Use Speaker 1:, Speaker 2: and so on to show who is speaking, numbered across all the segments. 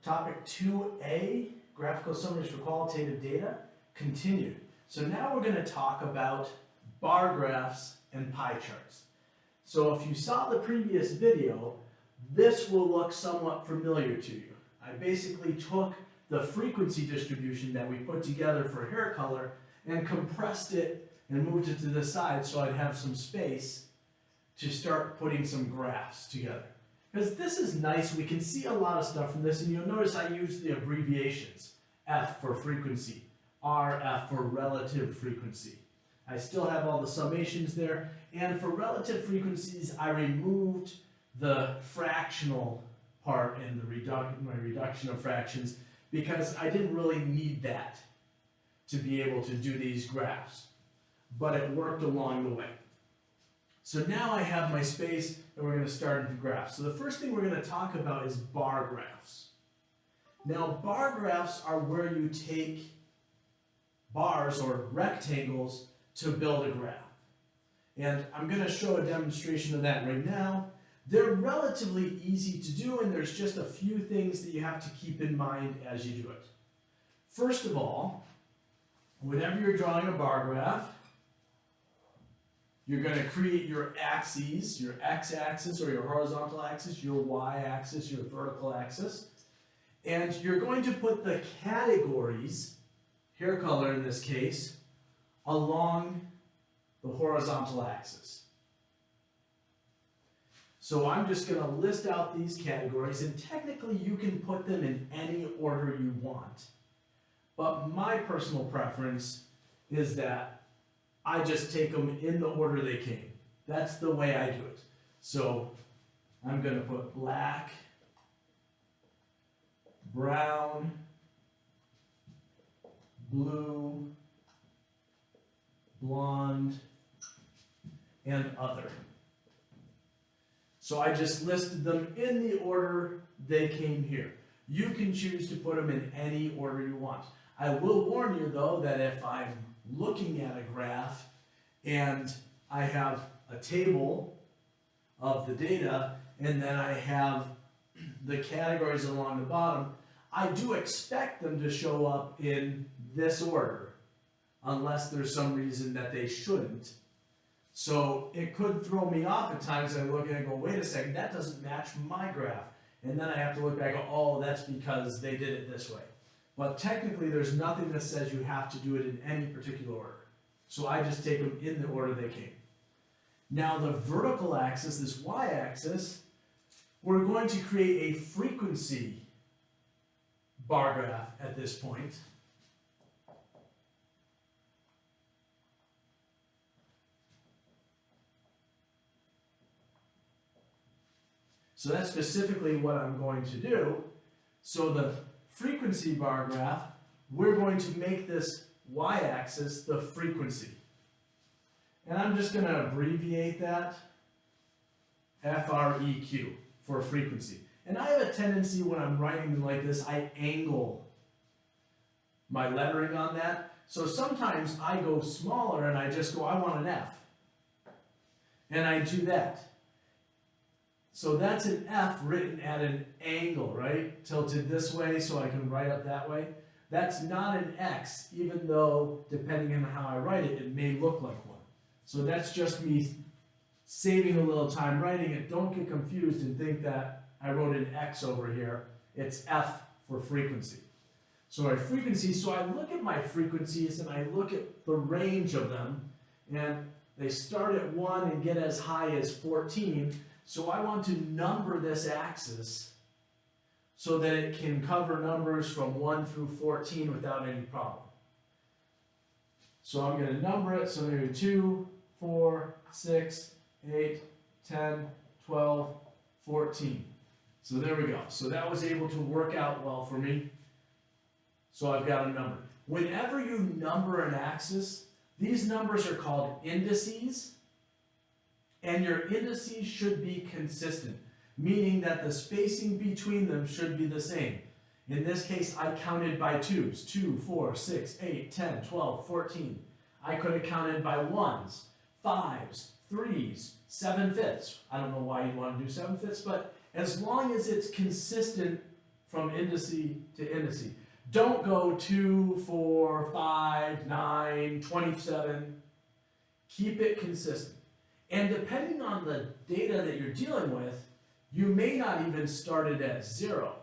Speaker 1: Topic 2A, graphical summaries for qualitative data, continued. So now we're going to talk about bar graphs and pie charts. So if you saw the previous video, this will look somewhat familiar to you. I basically took the frequency distribution that we put together for hair color and compressed it and moved it to the side so I'd have some space to start putting some graphs together. Because this is nice, we can see a lot of stuff from this, and you'll notice I use the abbreviations. F for frequency, RF for relative frequency. I still have all the summations there, and for relative frequencies, I removed the fractional part and my reduction of fractions because I didn't really need that to be able to do these graphs, but it worked along the way. So now I have my space and we're going to start into graphs. So the first thing we're going to talk about is bar graphs. Now bar graphs are where you take bars or rectangles to build a graph. And I'm going to show a demonstration of that right now. They're relatively easy to do, and there's just a few things that you have to keep in mind as you do it. First of all, whenever you're drawing a bar graph, you're going to create your axes, your x-axis or your horizontal axis, your y-axis, your vertical axis. And you're going to put the categories, hair color in this case, along the horizontal axis. So I'm just going to list out these categories, and technically you can put them in any order you want. But my personal preference is that I just take them in the order they came. That's the way I do it. So I'm going to put black, brown, blue, blonde, and other. So I just listed them in the order they came here. You can choose to put them in any order you want. I will warn you though that if I'm looking at a graph and I have a table of the data and then I have the categories along the bottom, I do expect them to show up in this order unless there's some reason that they shouldn't. So it could throw me off at times. I look and I go, wait a second, that doesn't match my graph. And then I have to look back and go, oh, that's because they did it this way. But technically, there's nothing that says you have to do it in any particular order. So I just take them in the order they came. Now the vertical axis, this y-axis, we're going to create a frequency bar graph at this point. So that's specifically what I'm going to do. So the frequency bar graph, we're going to make this y-axis the frequency. And I'm just going to abbreviate that FREQ for frequency. And I have a tendency when I'm writing them like this, I angle my lettering on that. So sometimes I go smaller and I just go, I want an F. And I do that. So that's an F written at an angle, right? Tilted this way so I can write up that way. That's not an X, even though, depending on how I write it, it may look like one. So that's just me saving a little time writing it. Don't get confused and think that I wrote an X over here. It's F for frequency. So my frequency, so I look at my frequencies and I look at the range of them, and they start at 1 and get as high as 14. So I want to number this axis so that it can cover numbers from 1 through 14 without any problem. So I'm going to number it, so maybe 2, 4, 6, 8, 10, 12, 14. So there we go. So that was able to work out well for me. So I've got a number. Whenever you number an axis, these numbers are called indices. And your indices should be consistent, meaning that the spacing between them should be the same. In this case, I counted by 2s, 2, 4, 6, 8, 10, 12, 14. I could have counted by 1s, 5s, 3s, 7/5. I don't know why you'd want to do 7/5, but as long as it's consistent from indice to indice. Don't go 2, 4, 5, 9, 27. Keep it consistent. And depending on the data that you're dealing with, you may not even start it at 0.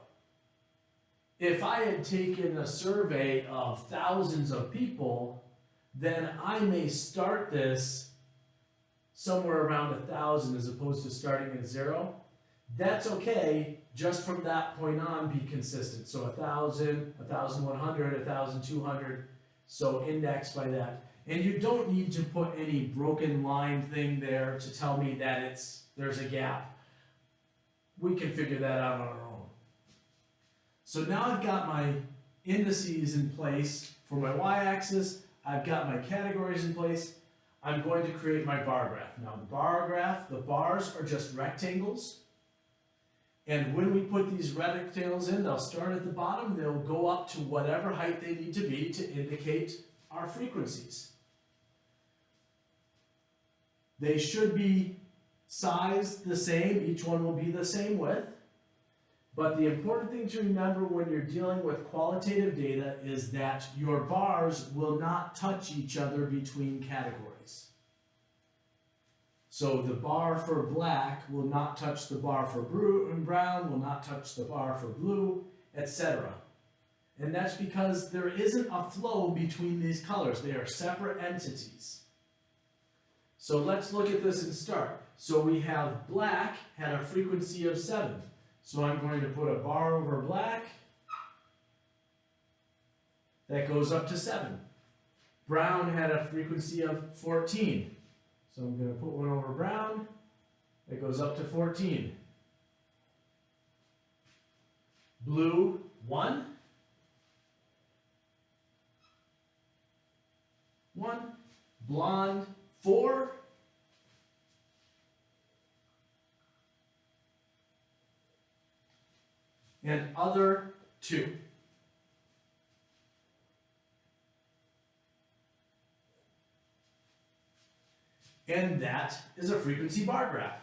Speaker 1: If I had taken a survey of thousands of people, then I may start this somewhere around 1,000 as opposed to starting at 0. That's okay, just from that point on be consistent. So 1,000, 1,100, 1,200, so index by that. And you don't need to put any broken line thing there to tell me that there's a gap. We can figure that out on our own. So now I've got my indices in place for my y-axis. I've got my categories in place. I'm going to create my bar graph. Now the bar graph, the bars are just rectangles. And when we put these rectangles in, they'll start at the bottom. They'll go up to whatever height they need to be to indicate our frequencies. They should be sized the same. Each one will be the same width. But the important thing to remember when you're dealing with qualitative data is that your bars will not touch each other between categories. So the bar for black will not touch the bar for brown, will not touch the bar for blue, etc. And that's because there isn't a flow between these colors. They are separate entities. So let's look at this and start. So we have black had a frequency of 7. So I'm going to put a bar over black. That goes up to 7. Brown had a frequency of 14. So I'm going to put one over brown. That goes up to 14. Blue, 1. 1. Blonde, 4. And other, 2. And that is a frequency bar graph.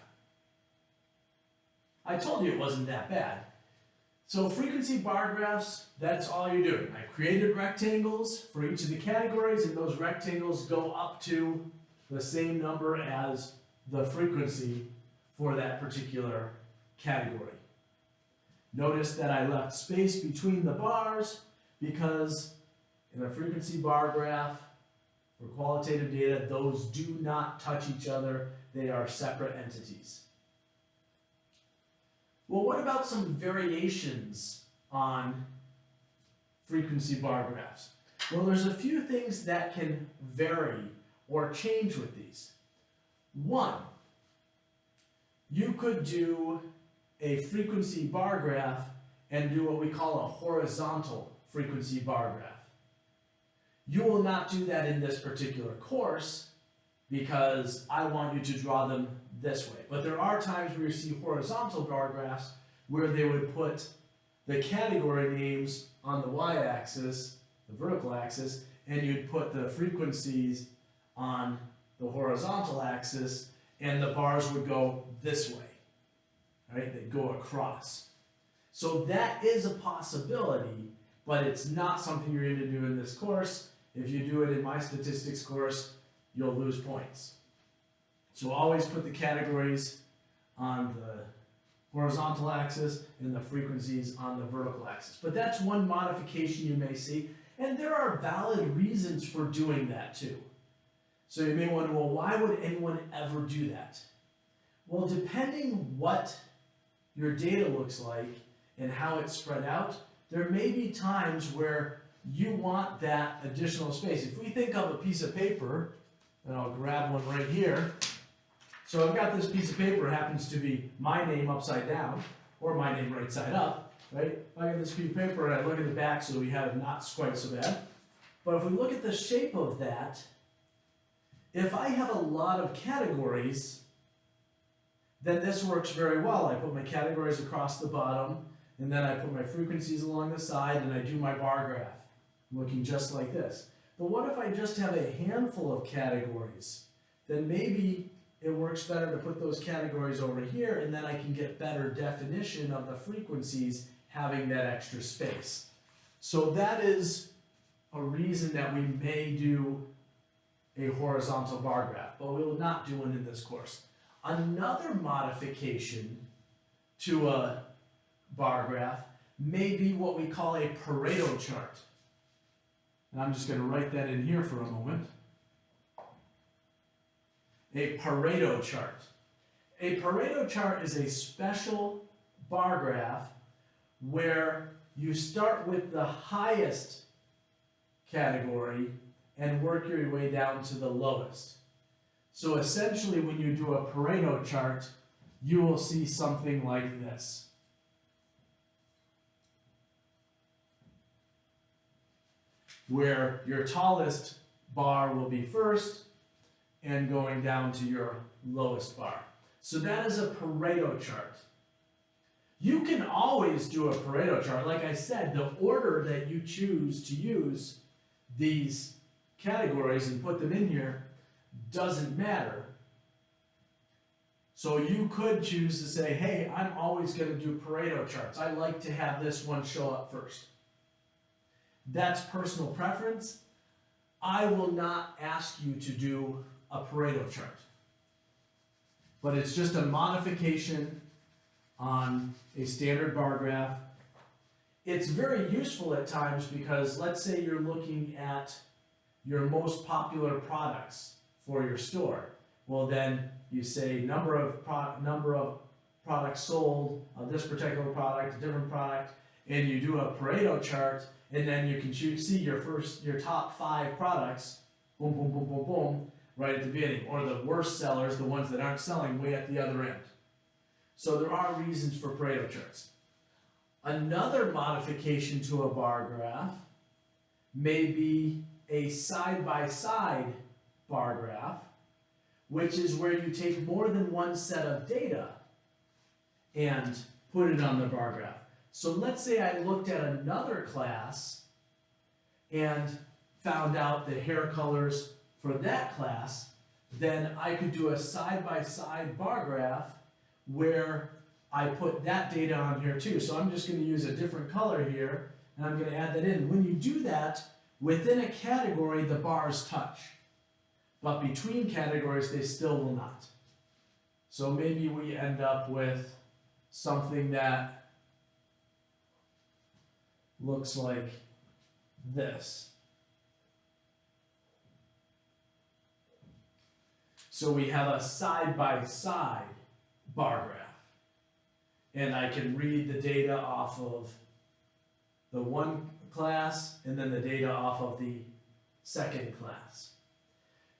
Speaker 1: I told you it wasn't that bad. So frequency bar graphs, that's all you're doing. I created rectangles for each of the categories, and those rectangles go up to the same number as the frequency for that particular category. Notice that I left space between the bars because in a frequency bar graph for qualitative data, those do not touch each other. They are separate entities. Well, what about some variations on frequency bar graphs? Well, there's a few things that can vary or change with these. One, you could do a frequency bar graph and do what we call a horizontal frequency bar graph. You will not do that in this particular course because I want you to draw them this way. But there are times where you see horizontal bar graphs where they would put the category names on the y-axis, the vertical axis, and you'd put the frequencies on the horizontal axis, and the bars would go this way. Right? They go across. So that is a possibility, but it's not something you're going to do in this course. If you do it in my statistics course, you'll lose points. So always put the categories on the horizontal axis and the frequencies on the vertical axis. But that's one modification you may see, and there are valid reasons for doing that too. So you may wonder, well, why would anyone ever do that? Well, depending what your data looks like and how it's spread out, there may be times where you want that additional space. If we think of a piece of paper, and I'll grab one right here. So I've got this piece of paper, it happens to be my name upside down, or my name right side up, right? I got this piece of paper and I look at the back so we have it not quite so bad. But if we look at the shape of that, if I have a lot of categories, then this works very well. I put my categories across the bottom, and then I put my frequencies along the side, and I do my bar graph, looking just like this. But what if I just have a handful of categories? Then maybe it works better to put those categories over here, and then I can get better definition of the frequencies having that extra space. So that is a reason that we may do a horizontal bar graph, but we will not do one in this course. Another modification to a bar graph may be what we call a Pareto chart. And I'm just going to write that in here for a moment. A Pareto chart. A Pareto chart is a special bar graph where you start with the highest category and work your way down to the lowest. So essentially when you do a Pareto chart, you will see something like this. Where your tallest bar will be first and going down to your lowest bar. So that is a Pareto chart. You can always do a Pareto chart. Like I said, the order that you choose to use these categories and put them in here doesn't matter. So you could choose to say, hey, I'm always going to do Pareto charts. I like to have this one show up first. That's personal preference. I will not ask you to do a Pareto chart. But it's just a modification on a standard bar graph. It's very useful at times because let's say you're looking at your most popular products for your store. Well, then you say number of products sold of this particular product, a different product, and you do a Pareto chart, and then you can see your top 5 products, boom, boom, boom, boom, boom, right at the beginning, or the worst sellers, the ones that aren't selling, way at the other end. So there are reasons for Pareto charts. Another modification to a bar graph may be a side-by-side bar graph, which is where you take more than one set of data and put it on the bar graph. So let's say I looked at another class and found out the hair colors for that class, then I could do a side-by-side bar graph where I put that data on here too. So I'm just going to use a different color here, and I'm going to add that in. When you do that, within a category, the bars touch. But between categories, they still will not. So maybe we end up with something that looks like this. So we have a side-by-side bar graph. And I can read the data off of the one class and then the data off of the second class.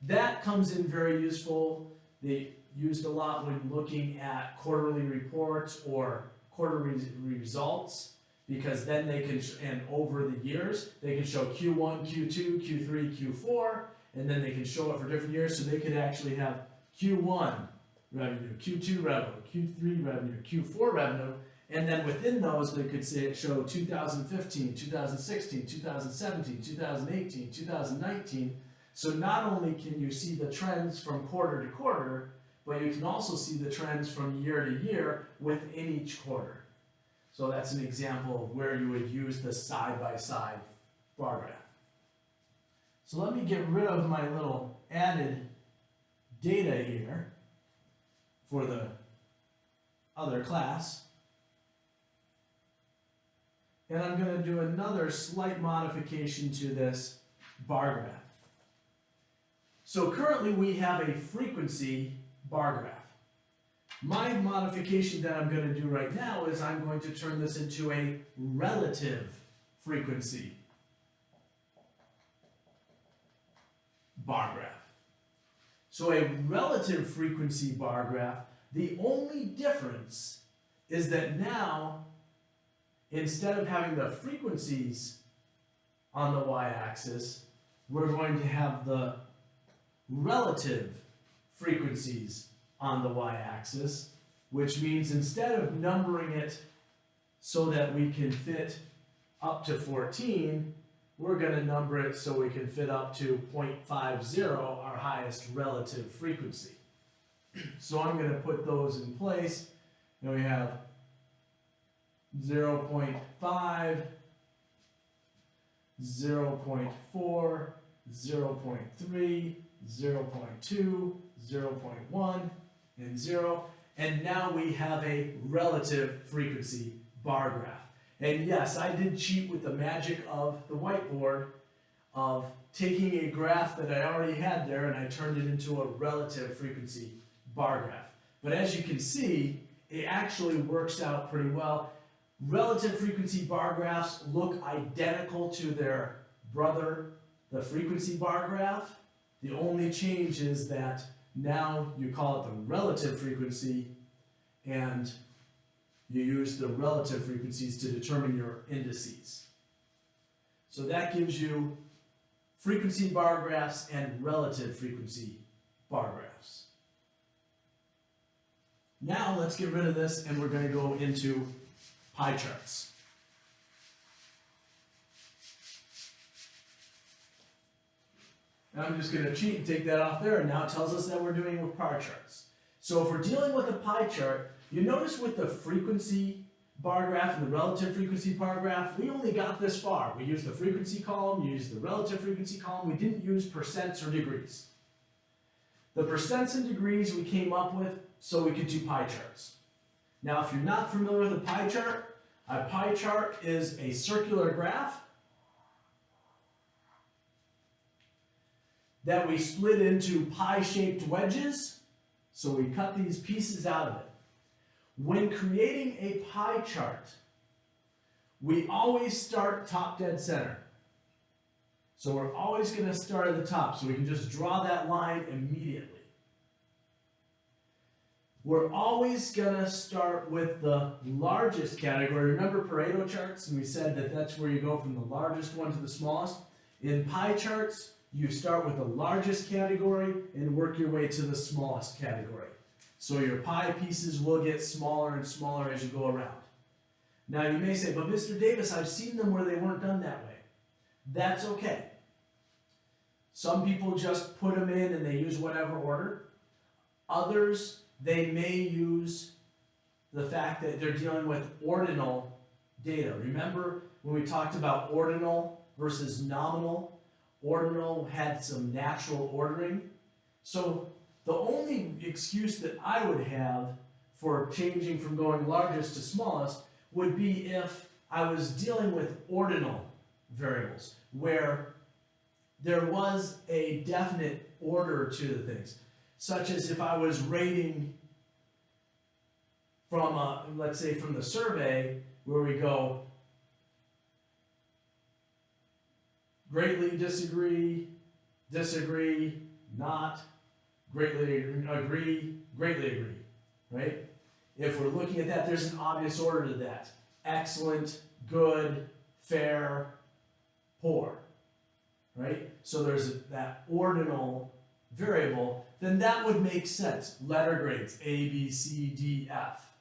Speaker 1: That comes in very useful. They used a lot when looking at quarterly reports or quarterly results, because then they can, and over the years, they can show Q1, Q2, Q3, Q4, and then they can show it for different years, so they could actually have Q1 revenue, Q2 revenue, Q3 revenue, Q4 revenue, and then within those, they could say show 2015, 2016, 2017, 2018, 2019. So not only can you see the trends from quarter to quarter, but you can also see the trends from year to year within each quarter. So that's an example of where you would use the side-by-side bar graph. So let me get rid of my little added data here for the other class. And I'm going to do another slight modification to this bar graph. So currently we have a frequency bar graph. My modification that I'm going to do right now is I'm going to turn this into a relative frequency bar graph. So a relative frequency bar graph, the only difference is that now, instead of having the frequencies on the y-axis, we're going to have the relative frequencies on the y-axis, which means instead of numbering it so that we can fit up to 14, we're going to number it so we can fit up to 0.50, our highest relative frequency. So I'm going to put those in place, and we have 0.5, 0.4, 0.3, 0.2, 0.1, and 0. And now we have a relative frequency bar graph. And yes, I did cheat with the magic of the whiteboard of taking a graph that I already had there and I turned it into a relative frequency bar graph. But as you can see, it actually works out pretty well. Relative frequency bar graphs look identical to their brother, the frequency bar graph. The only change is that now you call it the relative frequency and you use the relative frequencies to determine your indices. So that gives you frequency bar graphs and relative frequency bar graphs. Now let's get rid of this and we're going to go into pie charts. Now I'm just going to cheat and take that off there, and now it tells us that we're doing with pie charts. So if we're dealing with a pie chart, you notice with the frequency bar graph and the relative frequency bar graph, we only got this far. We used the frequency column, we used the relative frequency column, we didn't use percents or degrees. The percents and degrees we came up with so we could do pie charts. Now if you're not familiar with a pie chart is a circular graph that we split into pie-shaped wedges, so we cut these pieces out of it. When creating a pie chart, we always start top dead center. So we're always going to start at the top, so we can just draw that line immediately. We're always going to start with the largest category. Remember Pareto charts? And we said that that's where you go from the largest one to the smallest. In pie charts, you start with the largest category and work your way to the smallest category. So your pie pieces will get smaller and smaller as you go around. Now you may say, but Mr. Davis, I've seen them where they weren't done that way. That's okay. Some people just put them in and they use whatever order. Others, they may use the fact that they're dealing with ordinal data. Remember when we talked about ordinal versus nominal? Ordinal had some natural ordering. So the only excuse that I would have for changing from going largest to smallest would be if I was dealing with ordinal variables, where there was a definite order to the things, such as if I was rating from, let's say from the survey, where we go, greatly disagree, disagree, not, greatly agree, greatly agree, right? If we're looking at that, there's an obvious order to that. Excellent, good, fair, poor, right? So there's that ordinal variable, then that would make sense. Letter grades, A, B, C, D, F.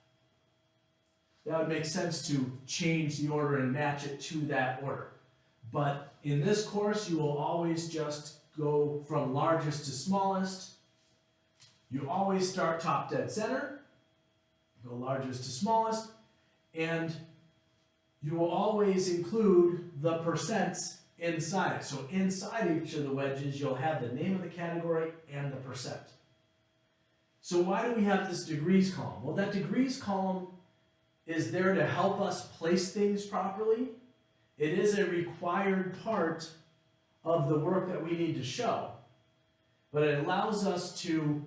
Speaker 1: That would make sense to change the order and match it to that order. But in this course, you will always just go from largest to smallest. You always start top dead center, go largest to smallest, and you will always include the percents inside it. So inside each of the wedges, you'll have the name of the category and the percent. So why do we have this degrees column? Well, that degrees column is there to help us place things properly. It is a required part of the work that we need to show, but it allows us to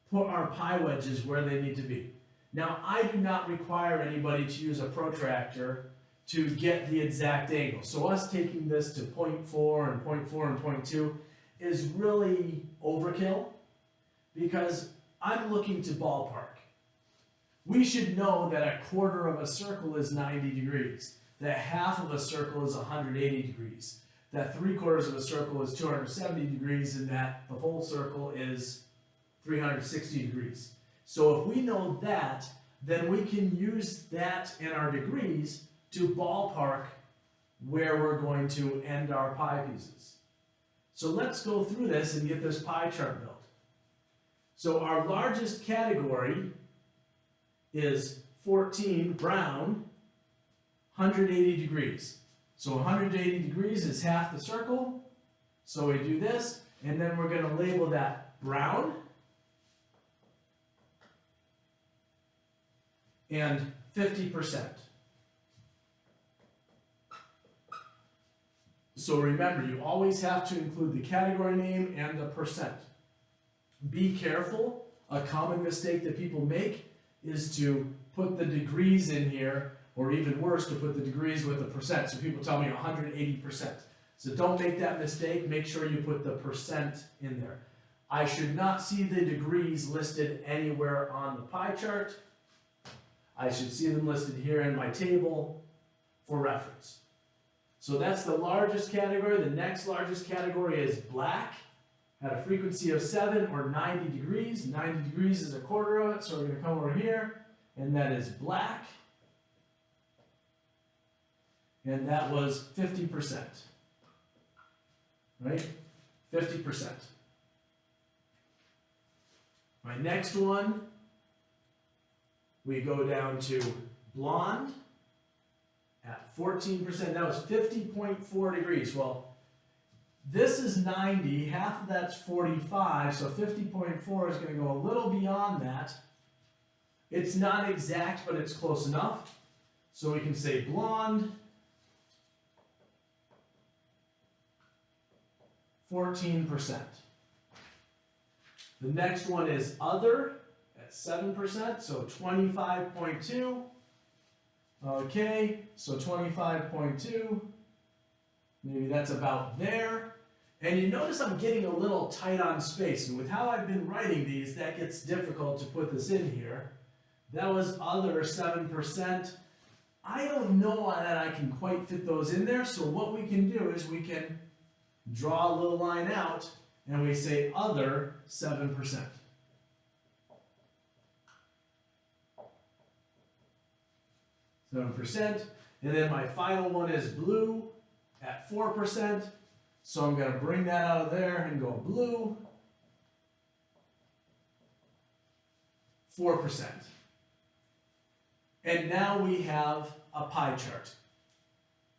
Speaker 1: put our pie wedges where they need to be. Now, I do not require anybody to use a protractor to get the exact angle. So us taking this to 0.4 and 0.4 and 0.2 is really overkill, because I'm looking to ballpark. We should know that a quarter of a circle is 90 degrees, that half of a circle is 180 degrees, that 3/4 of a circle is 270 degrees, and that the whole circle is 360 degrees. So if we know that, then we can use that in our degrees to ballpark where we're going to end our pie pieces. So let's go through this and get this pie chart built. So our largest category is 14, brown, 180 degrees. So 180 degrees is half the circle. So we do this, and then we're going to label that brown and 50%. So remember, you always have to include the category name and the percent. Be careful. A common mistake that people make is to put the degrees in here, or even worse, to put the degrees with the percent. So people tell me 180%. So don't make that mistake. Make sure you put the percent in there. I should not see the degrees listed anywhere on the pie chart. I should see them listed here in my table for reference. So that's the largest category. The next largest category is black, at a frequency of 7 or 90 degrees. 90 degrees is a quarter of it, so we're going to come over here, and that is black. And that was 50%. Right? 50%. My next one, we go down to blonde at 14%. That was 50.4 degrees. Well, this is 90, half of that's 45, so 50.4 is going to go a little beyond that. It's not exact, but it's close enough. So we can say blonde, 14%. The next one is other at 7%, so 25.2. Okay, so 25.2, maybe that's about there. And you notice I'm getting a little tight on space, and with how I've been writing these, that gets difficult to put this in here. That was other 7%. I don't know that I can quite fit those in there, so what we can do is we can draw a little line out, and we say other 7%. And then my final one is blue at 4%. So I'm going to bring that out of there and go blue, 4%. And now we have a pie chart.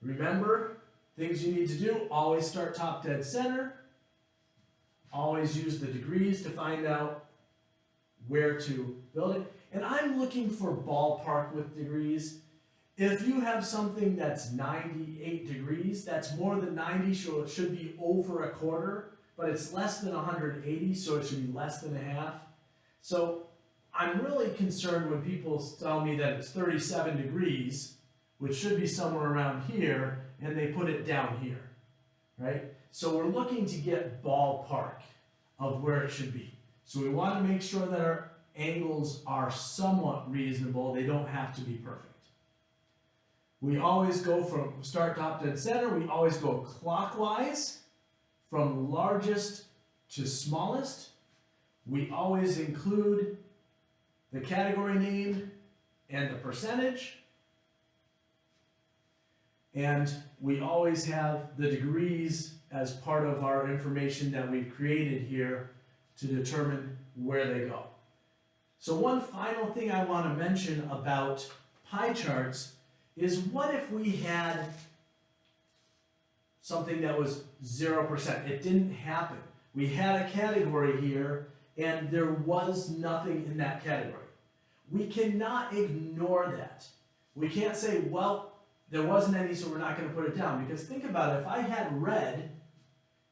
Speaker 1: Remember, things you need to do, always start top dead center. Always use the degrees to find out where to build it. And I'm looking for ballpark with degrees. If you have something that's 98 degrees, that's more than 90, so it should be over a quarter, but it's less than 180, so it should be less than a half. So I'm really concerned when people tell me that it's 37 degrees, which should be somewhere around here, and they put it down here, right? So we're looking to get ballpark of where it should be. So we want to make sure that our angles are somewhat reasonable. They don't have to be perfect. We always go from start top dead center. We always go clockwise from largest to smallest. We always include the category name and the percentage. And we always have the degrees as part of our information that we've created here to determine where they go. So one final thing I want to mention about pie charts is what if we had something that was 0%? It didn't happen. We had a category here and there was nothing in that category. We cannot ignore that. We can't say, well, there wasn't any, so we're not going to put it down. Because think about it, if I had red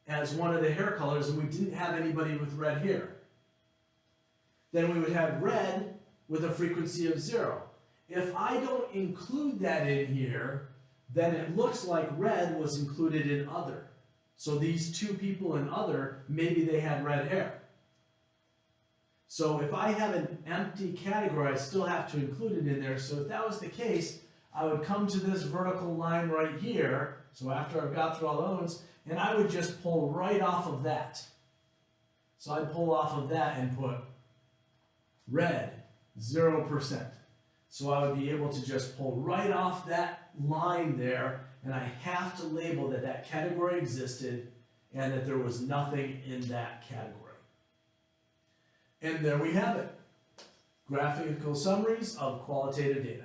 Speaker 1: as one of the hair colors and we didn't have anybody with red hair, then we would have red with a frequency of 0. If I don't include that in here, then it looks like red was included in other. So these two people in other, maybe they had red hair. So if I have an empty category, I still have to include it in there. So if that was the case, I would come to this vertical line right here. So after I've got through all the ones, and I would just pull right off of that. So I'd pull off of that and put red, 0%. So I would be able to just pull right off that line there, and I have to label that that category existed and that there was nothing in that category. And there we have it. Graphical summaries of qualitative data.